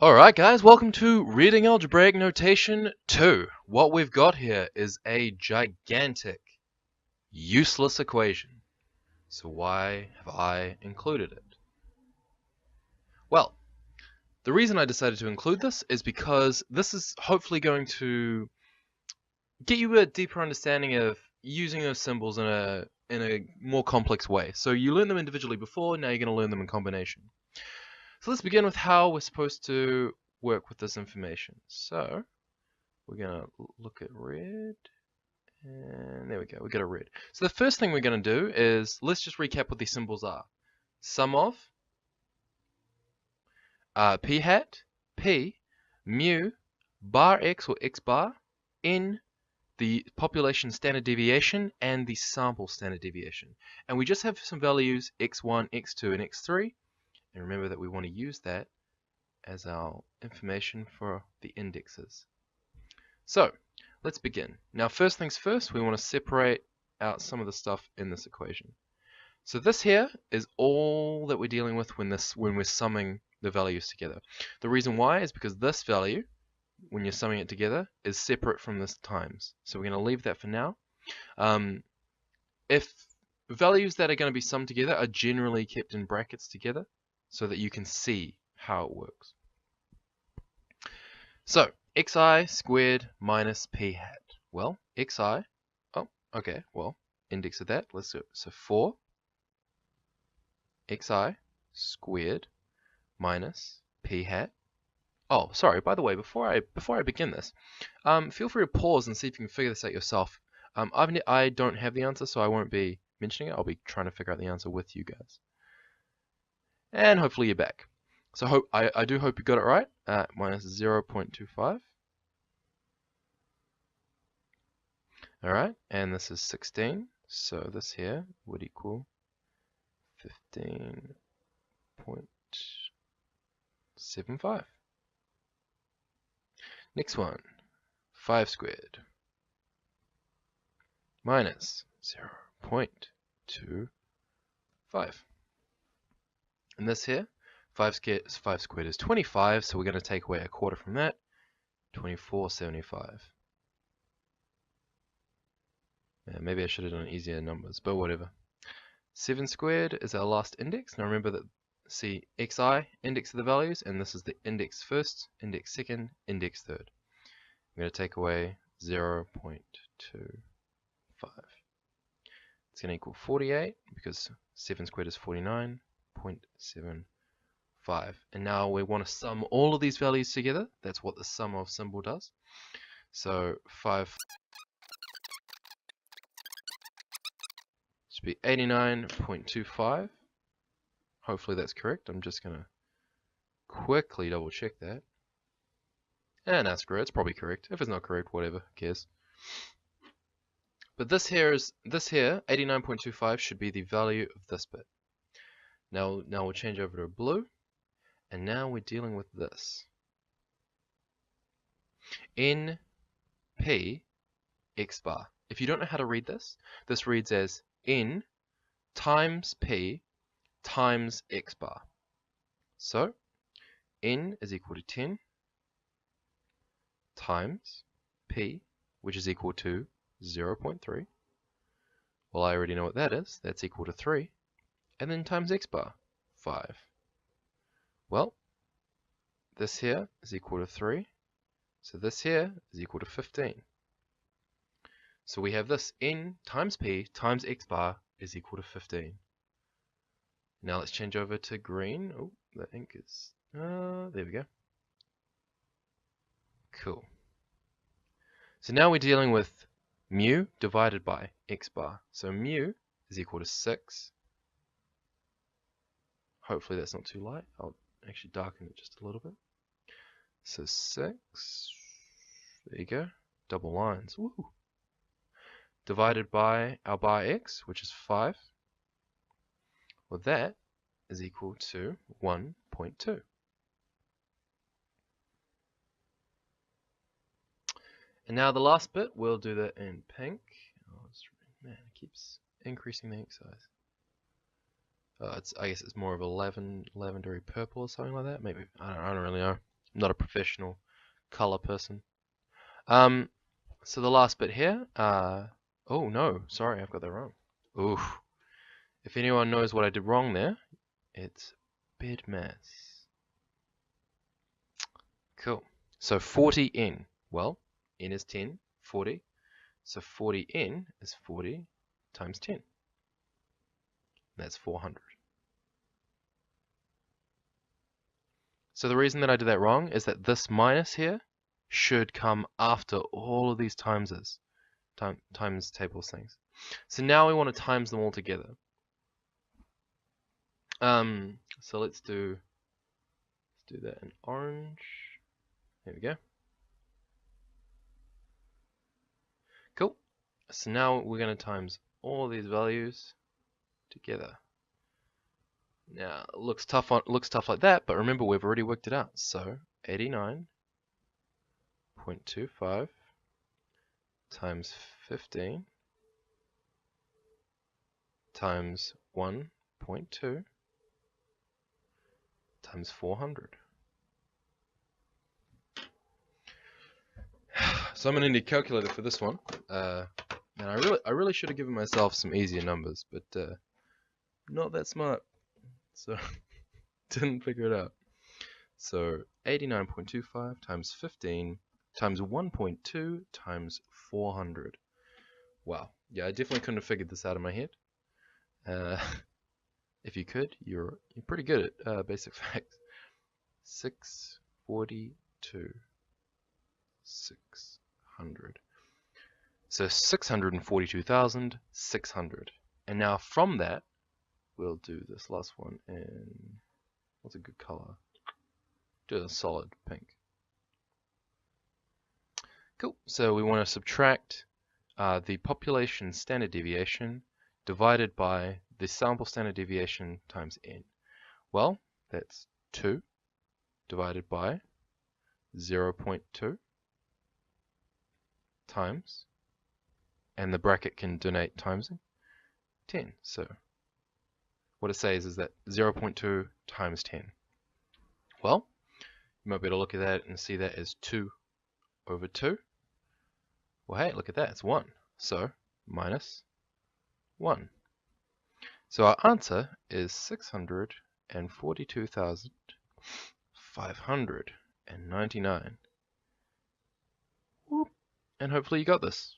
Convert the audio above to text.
Alright guys, welcome to Reading Algebraic Notation 2. What we've got here is a gigantic, useless equation. So why have I included it? Well, the reason I decided to include this is because this is hopefully going to get you a deeper understanding of using those symbols in a more complex way. So you learned them individually before, now you're going to learn them in combination. So let's begin with how we're supposed to work with this information. So we're going to look at red, and there we go, we got a red. So the first thing we're going to do is, let's just recap what these symbols are. Sum of p hat, p, mu, bar x or x bar, n, the population standard deviation, and the sample standard deviation. And we just have some values x1, x2, and x3. And remember that we want to use that as our information for the indexes. So let's begin. Now first things first, we want to separate out some of the stuff in this equation. So this here is all that we're dealing with when we're summing the values together. The reason why is because this value, when you're summing it together, is separate from this times. So we're going to leave that for now. If values that are going to be summed together are generally kept in brackets together, so that you can see how it works. So, xi squared minus p hat. Well, xi, oh, okay, well, index of that, let's do it. So 4 xi squared minus p hat. Oh, sorry, by the way, before I begin this, feel free to pause and see if you can figure this out yourself. I don't have the answer, so I won't be mentioning it. I'll be trying to figure out the answer with you guys. And hopefully you're back. So I do hope you got it right. Minus 0.25. Alright, and this is 16. So this here would equal 15.75. Next one, 5 squared minus 0.25. And this here, 5 squared is 25, so we're going to take away a quarter from that, 24.75. Yeah, maybe I should have done easier numbers, but whatever. 7 squared is our last index. Now remember that, see, xi, index of the values, and this is the index first, index second, index third. I'm going to take away 0.25. It's going to equal 48, because 7 squared is 49.75. And now we want to sum all of these values together. That's what the sum of symbol does. So 5 should be 89.25. Hopefully that's correct. I'm just going to quickly double check that. And that's correct. It's probably correct. If it's not correct, whatever, who cares. But this here, 89.25 should be the value of this bit. Now we'll change over to blue, and now we're dealing with this. N P x bar. If you don't know how to read this, this reads as N times P times x bar. So N is equal to 10 times P, which is equal to 0.3. Well, I already know what that is. That's equal to 3. And then times x bar, 5. Well, this here is equal to 3. So this here is equal to 15. So we have this N times P times x bar is equal to 15. Now let's change over to green. Oh, the ink is... there we go. Cool. So now we're dealing with mu divided by x bar. So mu is equal to 6. Hopefully that's not too light. I'll actually darken it just a little bit. So 6, there you go, double lines. Woo. Divided by our bar x, which is 5. Well, that is equal to 1.2. And now the last bit, we'll do that in pink. Oh, man, it keeps increasing the ink size. I guess it's more of a lavendery purple or something like that. Maybe, I don't really know. I'm not a professional color person. So the last bit here, oh no, sorry, I've got that wrong. Oof. If anyone knows what I did wrong there, it's big mess. Cool. So 40n, well, n is 10, 40. So 40n is 40 times 10. That's 400. So the reason that I did that wrong is that this minus here should come after all of these times tables things. So now we want to times them all together. So let's do that in orange. There we go. Cool. So now we're going to times all these values together. Now it looks tough like that, but remember we've already worked it out. So 89.25 times 15 times 1.2 times 400. So I'm gonna need a calculator for this one. And I really should have given myself some easier numbers, but not that smart. So didn't figure it out. So 89.25 times 15 times 1.2 times 400. Wow. Yeah, I definitely couldn't have figured this out in my head. If you could, you're pretty good at basic facts. 642. 600. So 642,600. And now from that, we'll do this last one in, what's a good color? Do a solid pink. Cool. So we want to subtract the population standard deviation divided by the sample standard deviation times n. Well, that's 2 divided by 0.2 times, and the bracket can denote times 10. So what it says is that 0.2 times 10. Well, you might be able to look at that and see that as 2 over 2. Well, hey, look at that, it's 1. So minus 1. So our answer is 642,599. And hopefully you got this.